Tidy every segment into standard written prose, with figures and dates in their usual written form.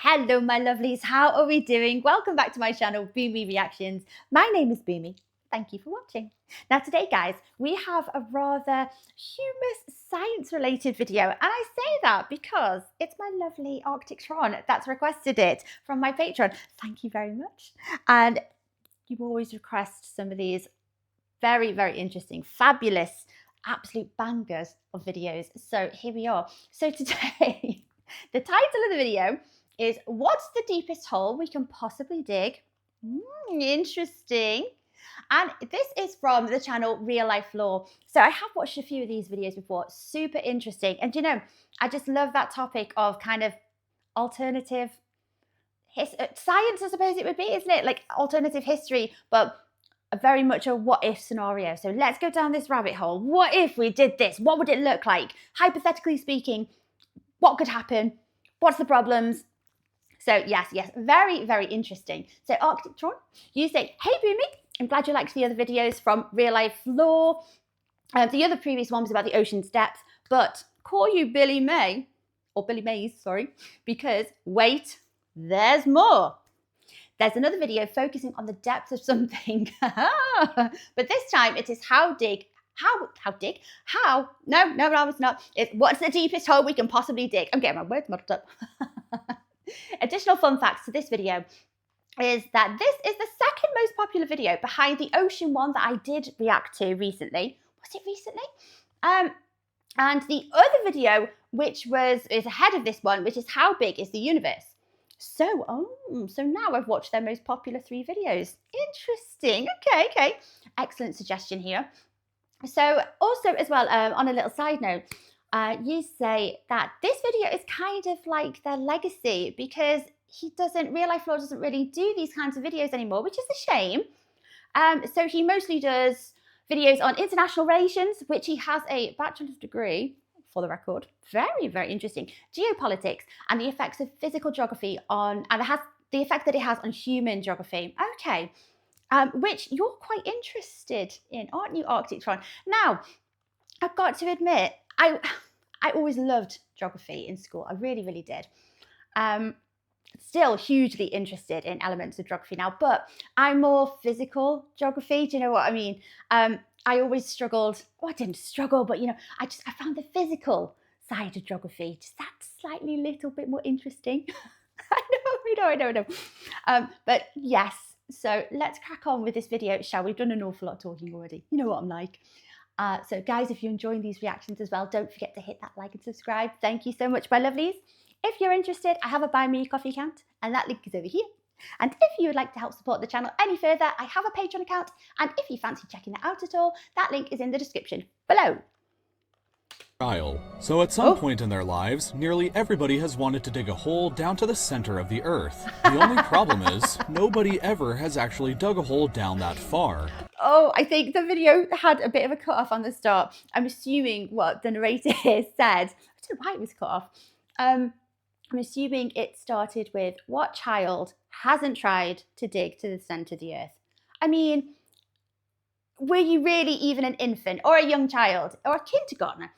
Hello, my lovelies. How are we doing? Welcome back to my channel, Boomy Reactions. My name is Boomy. Thank you for watching. Now today, guys, we have a rather humorous science-related video. And I say that because it's my lovely Arctic Tron that's requested it from my Patreon. Thank you very much. And you always request some of these very, very interesting, fabulous, absolute bangers of videos. So here we are. So today, the title of the video is what's the deepest hole we can possibly dig? Interesting. And this is from the channel Real Life Lore. So I have watched a few of these videos before, super interesting. And you know, I just love that topic of kind of alternative science, I suppose it would be, isn't it? Like alternative history, but very much a what if scenario. So let's go down this rabbit hole. What if we did this? What would it look like? Hypothetically speaking, what could happen? What's the problems? So yes, very, very interesting. So Arctic Tron, you say, hey Boomy, I'm glad you liked the other videos from Real Life Lore. The other previous one was about the ocean's depth, but call you Billy May, or Billy Mays, sorry, because wait, there's more. There's another video focusing on the depth of something, but this time it is it's what's the deepest hole we can possibly dig. I'm getting my words muddled up. Additional fun facts to this video is that this is the second most popular video behind the ocean one that I did react to recently. Was it recently? And the other video, which is ahead of this one, which is how big is the universe? So now I've watched their most popular 3 videos. Interesting. Okay. Excellent suggestion here. So also as well, on a little side note, you say that this video is kind of like their legacy because Real Life Lore doesn't really do these kinds of videos anymore, which is a shame. So he mostly does videos on international relations, which he has a bachelor's degree, for the record. Very, very interesting. Geopolitics and the effects of physical geography and the effect that it has on human geography. Okay. Which you're quite interested in, aren't you, Arctic Tron? Now, I've got to admit, I always loved geography in school. I really, really did. Still hugely interested in elements of geography now, but I'm more physical geography. Do you know what I mean? I always struggled. Oh, I didn't struggle, but you know, I found the physical side of geography just that slightly little bit more interesting. I know. But yes, so let's crack on with this video, shall we? We've done an awful lot of talking already. You know what I'm like. So guys, if you're enjoying these reactions as well, don't forget to hit that like and subscribe. Thank you so much, my lovelies. If you're interested, I have a Buy Me a Coffee account, and that link is over here. And if you would like to help support the channel any further, I have a Patreon account, and if you fancy checking that out at all, that link is in the description below. So at some point in their lives, nearly everybody has wanted to dig a hole down to the center of the Earth. The only problem is, nobody ever has actually dug a hole down that far. Oh, I think the video had a bit of a cut off on the start. I'm assuming what the narrator here said. I don't know why it was cut off. I'm assuming it started with, what child hasn't tried to dig to the center of the Earth? I mean, were you really even an infant or a young child or a kindergartner?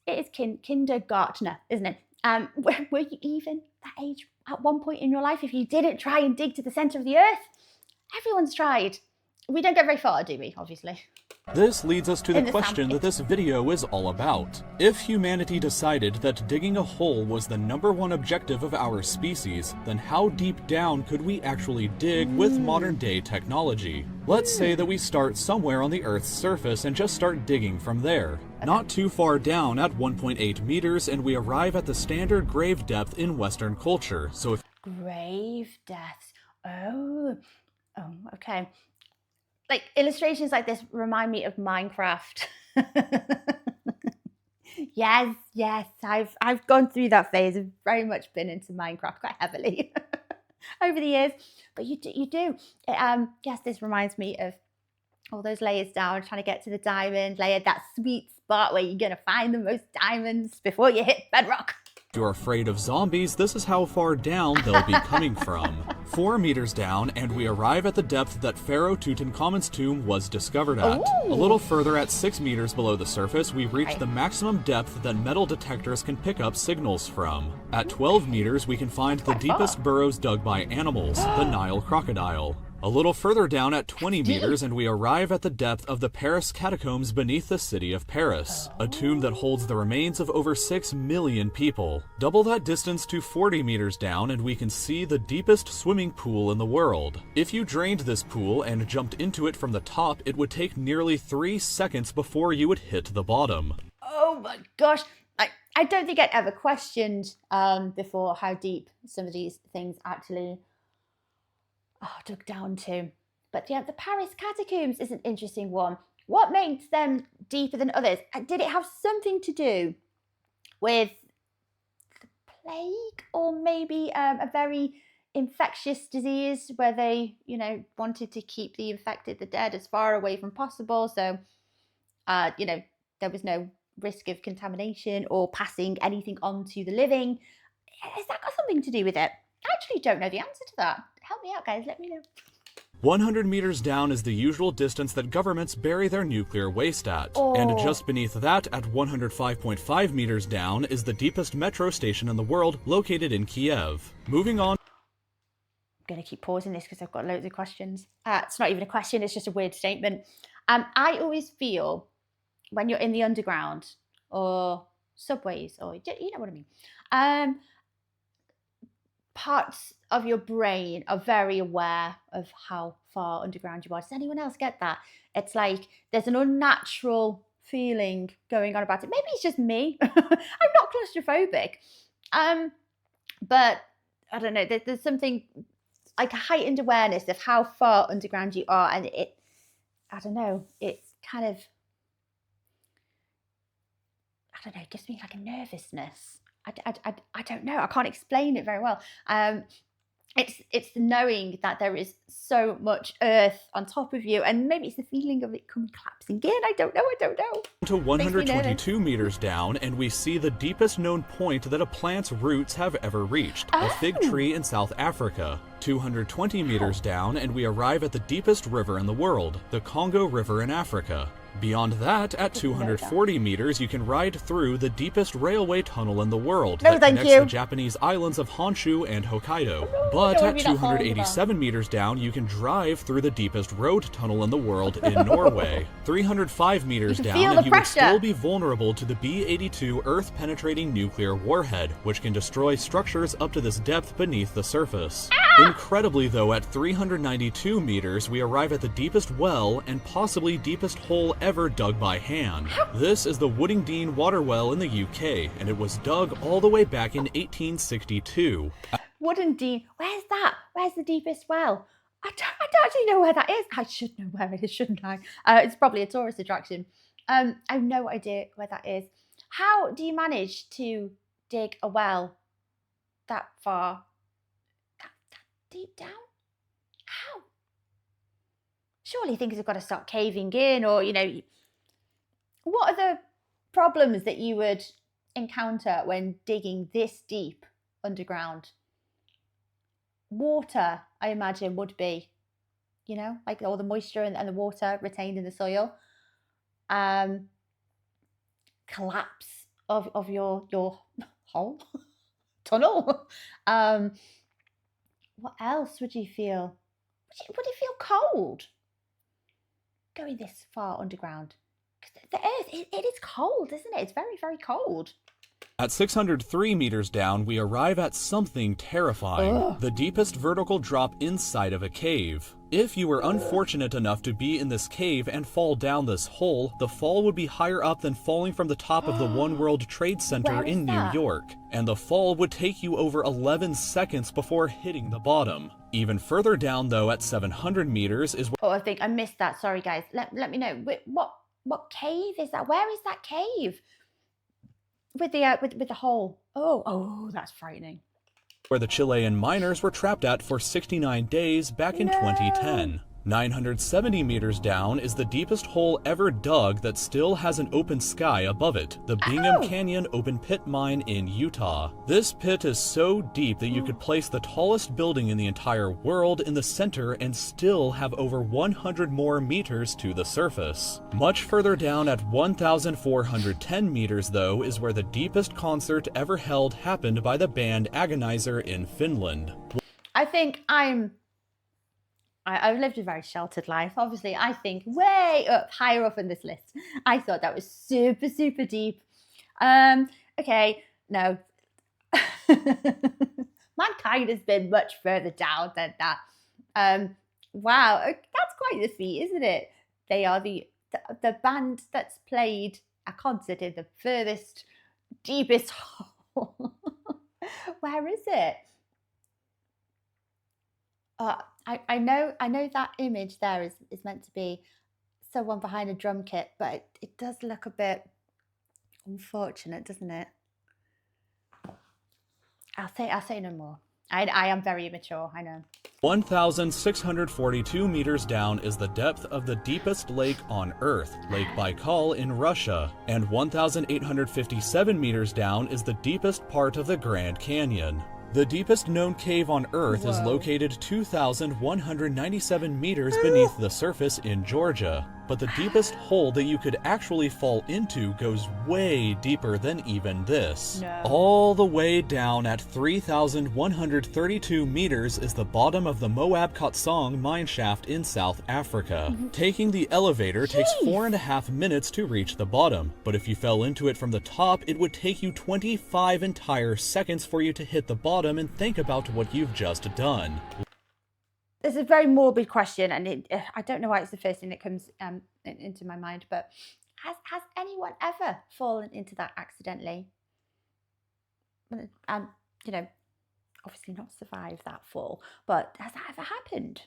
It is kindergartner, isn't it? Were you even that age at one point in your life if you didn't try and dig to the center of the Earth? Everyone's tried. We don't get very far, do we, obviously? This leads us to the question that this video is all about. If humanity decided that digging a hole was the #1 objective of our species, then how deep down could we actually dig with modern-day technology? Let's say that we start somewhere on the Earth's surface and just start digging from there. Not too far down at 1.8 meters, and we arrive at the standard grave depth in Western culture. So if grave depths. Oh, okay. Like illustrations like this remind me of Minecraft. Yes, I've gone through that phase. I've very much been into Minecraft quite heavily over the years. But you do. Yes, this reminds me of all those layers down, trying to get to the diamond layer, that sweet spot where you're gonna find the most diamonds before you hit bedrock. you're afraid of zombies, this is how far down they'll be coming from. 4 meters down, and we arrive at the depth that Pharaoh Tutankhamun's tomb was discovered at. Ooh. A little further, at 6 meters below the surface, we reach the maximum depth that metal detectors can pick up signals from. At 12 meters, we can find the deepest burrows dug by animals, the Nile crocodile. A little further down at 20 meters, and we arrive at the depth of the Paris catacombs beneath the city of Paris, a tomb that holds the remains of over 6 million people. Double that distance to 40 meters down, and we can see the deepest swimming pool in the world. If you drained this pool and jumped into it from the top, it would take nearly 3 seconds before you would hit the bottom. Oh my gosh. I don't think I'd ever questioned before how deep some of these things actually dug down to. But yeah, the Paris catacombs is an interesting one. What makes them deeper than others? Did it have something to do with the plague, or maybe a very infectious disease where they, wanted to keep the infected, the dead, as far away from possible? So, there was no risk of contamination or passing anything on to the living. Has that got something to do with it? I actually don't know the answer to that. Help me out, guys. Let me know. 100 meters down is the usual distance that governments bury their nuclear waste at. And just beneath that, at 105.5 meters down, is the deepest metro station in the world, located in Kiev. Moving on. I'm going to keep pausing this because I've got loads of questions. It's not even a question, it's just a weird statement. I always feel when you're in the underground or subways, or you know what I mean, parts of your brain are very aware of how far underground you are. Does anyone else get that? It's like there's an unnatural feeling going on about it. Maybe it's just me. I'm not claustrophobic. But I don't know, there's something like a heightened awareness of how far underground you are, and it's kind of, it gives me like a nervousness. I don't know. I can't explain it very well. It's the knowing that there is so much earth on top of you, and maybe it's the feeling of it collapsing in. I don't know. To 122 meters down, and we see the deepest known point that a plant's roots have ever reached, a fig tree in South Africa. 220 meters down, and we arrive at the deepest river in the world, the Congo River in Africa. Beyond that, at 240 meters, you can ride through the deepest railway tunnel in the world that connects the Japanese islands of Honshu and Hokkaido. But at 287 meters down, you can drive through the deepest road tunnel in the world in Norway. 305 meters down, and you would still be vulnerable to the B-82 Earth-penetrating nuclear warhead, which can destroy structures up to this depth beneath the surface. Incredibly though, at 392 meters, we arrive at the deepest well and possibly deepest hole ever dug by hand. This is the Woodingdean water well in the UK, and it was dug all the way back in 1862. Woodingdean, where's that? Where's the deepest well? I don't actually know where that is. I should know where it is, shouldn't I? It's probably a tourist attraction. I have no idea where that is. How do you manage to dig a well that far, that deep down? How? Surely things have got to start caving in, or, what are the problems that you would encounter when digging this deep underground? Water, I imagine, would be, like all the moisture and the water retained in the soil. Collapse of your hole, tunnel. What else would you feel? Would it feel cold going this far underground? Because the earth, it is cold, isn't it? It's very, very cold. At 603 meters down, we arrive at something terrifying, the deepest vertical drop inside of a cave. If you were unfortunate enough to be in this cave and fall down this hole, the fall would be higher up than falling from the top of the One World Trade Center in New York, and the fall would take you over 11 seconds before hitting the bottom. Even further down, though, at 700 meters is where— I think I missed that. Sorry, guys. Let me know. What cave is that? Where is that cave? With the hole. Oh, that's frightening. Where the Chilean miners were trapped at for 69 days back in 2010. 970 meters down is the deepest hole ever dug that still has an open sky above it, the Bingham Canyon open pit mine in Utah. This pit is so deep that you could place the tallest building in the entire world in the center and still have over 100 more meters to the surface. Much further down at 1,410 meters though is where the deepest concert ever held happened by the band Agonizer in Finland. I think I've lived a very sheltered life. Obviously, I think way up, higher up in this list. I thought that was super, super deep. Okay, no. Mankind has been much further down than that. Wow, that's quite the feat, isn't it? They are the band that's played a concert in the furthest, deepest hole. Where is it? I know that image there is meant to be someone behind a drum kit, but it does look a bit unfortunate, doesn't it? I'll say no more. I am very immature, I know. 1,642 meters down is the depth of the deepest lake on Earth, Lake Baikal in Russia, and 1,857 meters down is the deepest part of the Grand Canyon. The deepest known cave on Earth is located 2,197 meters beneath the surface in Georgia, but the deepest hole that you could actually fall into goes way deeper than even this. No. All the way down at 3,132 meters is the bottom of the Moab Kotsong mine shaft in South Africa. Taking the elevator takes 4.5 minutes to reach the bottom, but if you fell into it from the top, it would take you 25 entire seconds for you to hit the bottom and think about what you've just done. This is a very morbid question, and I don't know why it's the first thing that comes into my mind, but has anyone ever fallen into that accidentally? And, you know, obviously not survived that fall, but has that ever happened?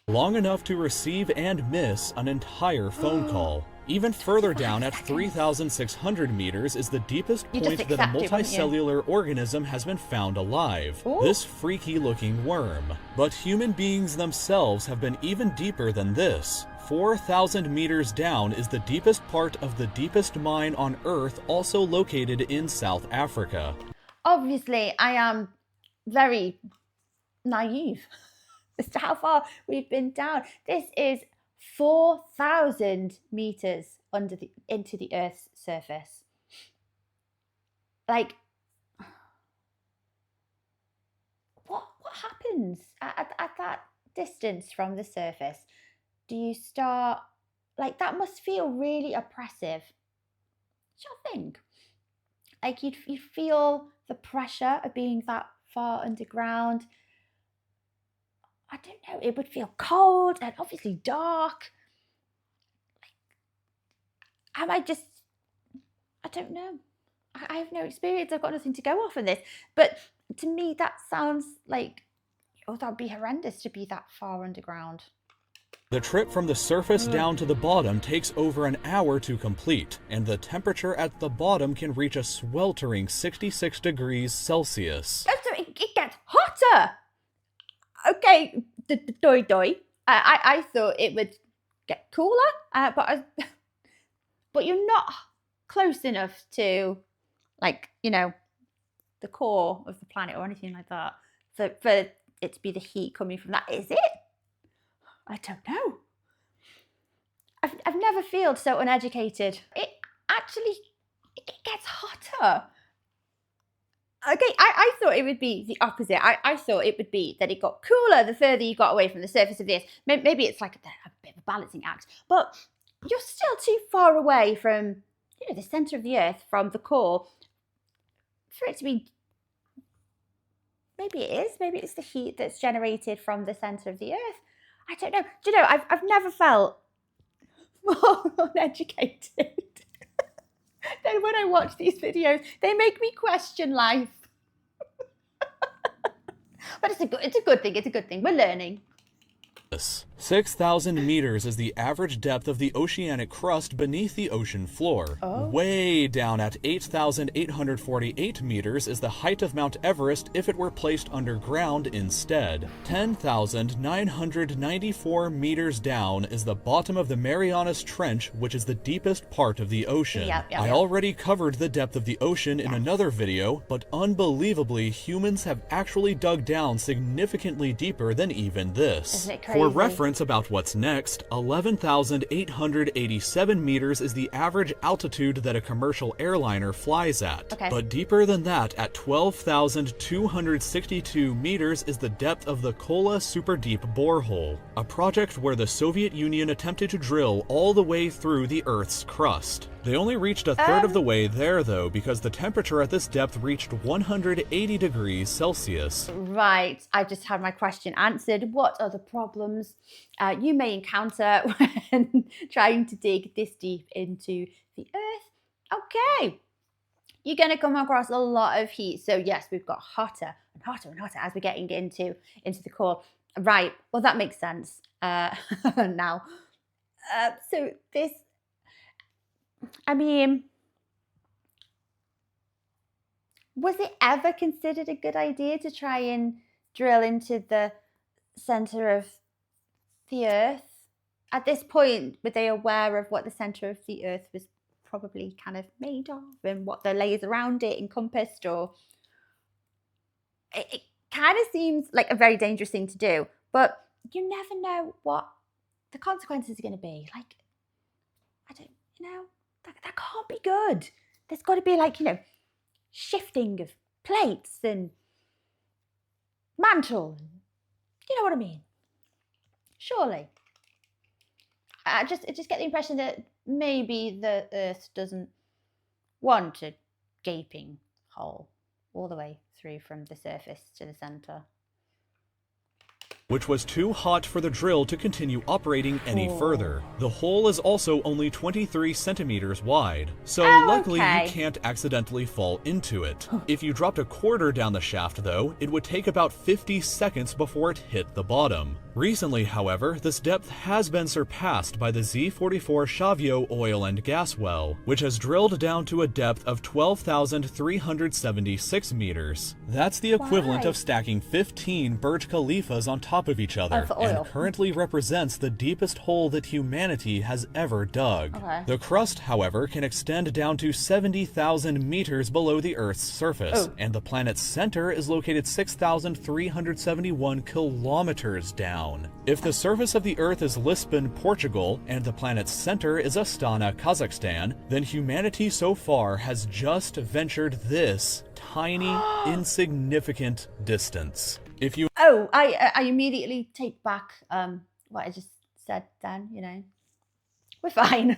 Long enough to receive and miss an entire phone call. Even further down at 3,600 meters is the deepest point that a multicellular organism has been found alive. This freaky looking worm. But human beings themselves have been even deeper than this. 4,000 meters down is the deepest part of the deepest mine on Earth, also located in South Africa. Obviously, I am very naive as to how far we've been down. This is 4,000 meters into the Earth's surface. Like, what happens at that distance from the surface? Do you start, like, that must feel really oppressive. What do you think? Like, you'd feel the pressure of being that far underground. I don't know, it would feel cold and obviously dark. I don't know. I have no experience. I've got nothing to go off in this. But to me, that sounds like, oh, that would be horrendous to be that far underground. The trip from the surface down to the bottom takes over an hour to complete, and the temperature at the bottom can reach a sweltering 66 degrees Celsius. So it gets hotter. Okay, doi. I thought it would get cooler, but you're not close enough to, like, you know, the core of the planet or anything like that for it to be the heat coming from that. Is it? I don't know. I've never felt so uneducated. It gets hotter. Okay, I thought it would be the opposite. I thought it would be that it got cooler the further you got away from the surface of the Earth. Maybe it's like a bit of a balancing act, but you're still too far away from, you know, the centre of the Earth, from the core, for it to be. Maybe it is. Maybe it's the heat that's generated from the centre of the Earth. I don't know. Do you know, I've never felt more uneducated than when I watch these videos. They make me question life. But it's a good thing. It's a good thing. We're learning. 6,000 meters is the average depth of the oceanic crust beneath the ocean floor. Oh. Way down at 8,848 meters is the height of Mount Everest if it were placed underground instead. 10,994 meters down is the bottom of the Marianas Trench, which is the deepest part of the ocean. I already covered the depth of the ocean in another video, but unbelievably, humans have actually dug down significantly deeper than even this. Isn't it crazy? For reference about what's next, 11,887 meters is the average altitude that a commercial airliner flies at. Okay. But deeper than that, at 12,262 meters is the depth of the Kola Super Deep Borehole, a project where the Soviet Union attempted to drill all the way through the Earth's crust. They only reached a third of the way there, though, because the temperature at this depth reached 180 degrees Celsius. Right, I've just had my question answered. What are the problems you may encounter when trying to dig this deep into the Earth? Okay, you're going to come across a lot of heat. So yes, we've got hotter and hotter and hotter as we're getting into the core. Right, well, that makes sense now. So this, I mean, was it ever considered a good idea to try and drill into the center of the Earth? At this point, were they aware of what the center of the Earth was probably kind of made of and what the layers around it encompassed? Or it kind of seems like a very dangerous thing to do, but you never know what the consequences are going to be. Like, I don't, that can't be good. There's got to be, like, shifting of plates and mantle. You know what I mean? Surely. I just get the impression that maybe the Earth doesn't want a gaping hole all the way through from the surface to the center. Which was too hot for the drill to continue operating any further. The hole is also only 23 centimeters wide, so luckily you can't accidentally fall into it. If you dropped a quarter down the shaft, though, it would take about 50 seconds before it hit the bottom. Recently, however, this depth has been surpassed by the Z44 Shavio oil and gas well, which has drilled down to a depth of 12,376 meters. That's the equivalent of stacking 15 Burj Khalifas on top of each other, and currently represents the deepest hole that humanity has ever dug. The crust, however, can extend down to 70,000 meters below the Earth's surface, and the planet's center is located 6,371 kilometers down. If the surface of the Earth is Lisbon, Portugal, and the planet's center is Astana, Kazakhstan, then humanity so far has just ventured this tiny, insignificant distance. If you I immediately take back what I just said then, We're fine.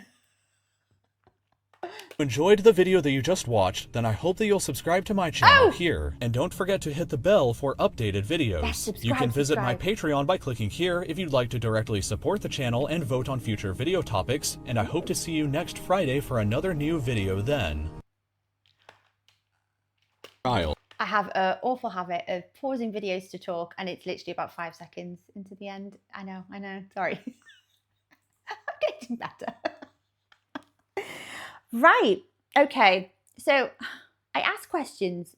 If you enjoyed the video that you just watched, then I hope that you'll subscribe to my channel here. And don't forget to hit the bell for updated videos. Yes, you can visit my Patreon by clicking here if you'd like to directly support the channel and vote on future video topics. And I hope to see you next Friday for another new video then. I have an awful habit of pausing videos to talk, and it's literally about 5 seconds into the end. I know, sorry. I'm getting better. Right, okay, so I ask questions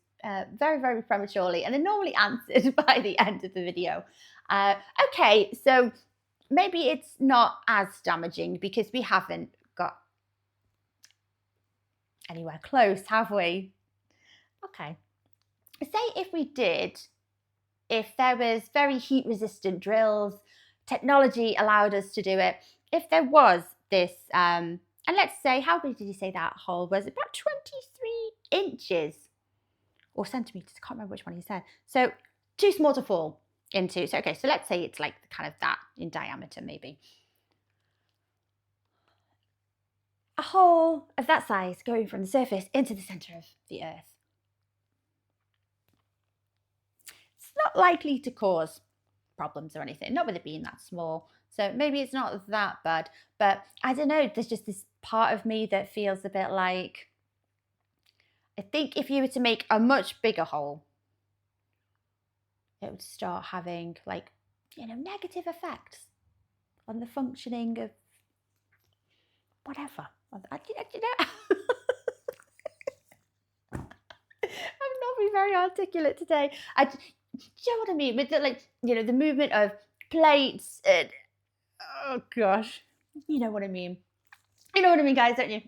very, very prematurely, and they're normally answered by the end of the video. Okay, so maybe it's not as damaging because we haven't got anywhere close, have we? Okay. Say if we did, if there was very heat resistant drills, technology allowed us to do it, if there was this, and let's say, how big did you say that hole was? About 23 inches or centimeters, I can't remember which one he said. So too small to fall into. So, okay, so let's say it's like kind of that in diameter maybe. A hole of that size going from the surface into the center of the Earth. Not likely to cause problems or anything, not with it being that small. So maybe it's not that bad, but I don't know, there's just this part of me that feels a bit like, I think if you were to make a much bigger hole, it would start having, like, negative effects. on the functioning of whatever. You know, I'm not being very articulate today. Do you know what I mean? With the, like, you know, the movement of plates and, oh gosh, you know what I mean. You know what I mean, guys, don't you?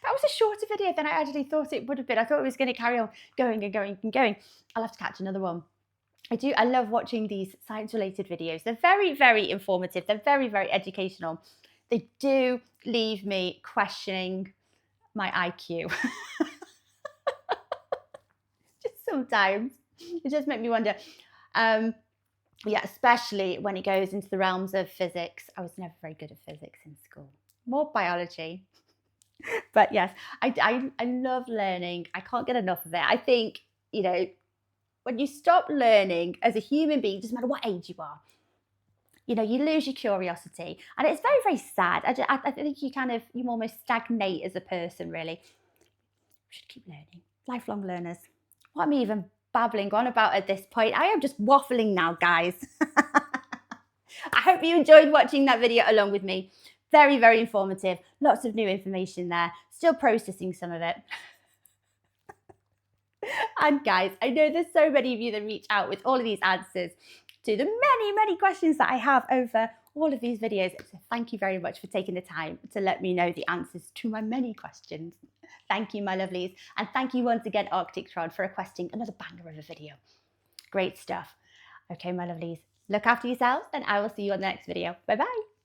That was a shorter video than I actually thought it would have been. I thought it was going to carry on going and going and going. I'll have to catch another one. I love watching these science-related videos. They're very, very informative. They're very, very educational. They do leave me questioning my IQ. Just sometimes. It just makes me wonder. Yeah, especially when it goes into the realms of physics. I was never very good at physics in school. More biology. But yes, I love learning. I can't get enough of it. I think, you know, when you stop learning as a human being, doesn't matter what age you are, you know, you lose your curiosity. And it's very, very sad. I think you almost stagnate as a person, really. We should keep learning. Lifelong learners. What am I even babbling on about at this point? I am just waffling now, guys. I hope you enjoyed watching that video along with me. Very, very informative. Lots of new information there. Still processing some of it. And guys, I know there's so many of you that reach out with all of these answers to the many, many questions that I have over all of these videos. So thank you very much for taking the time to let me know the answers to my many questions. Thank you, my lovelies. And thank you once again, Arctic-tron, for requesting another banger of a video. Great stuff. Okay, my lovelies, look after yourselves and I will see you on the next video. Bye-bye.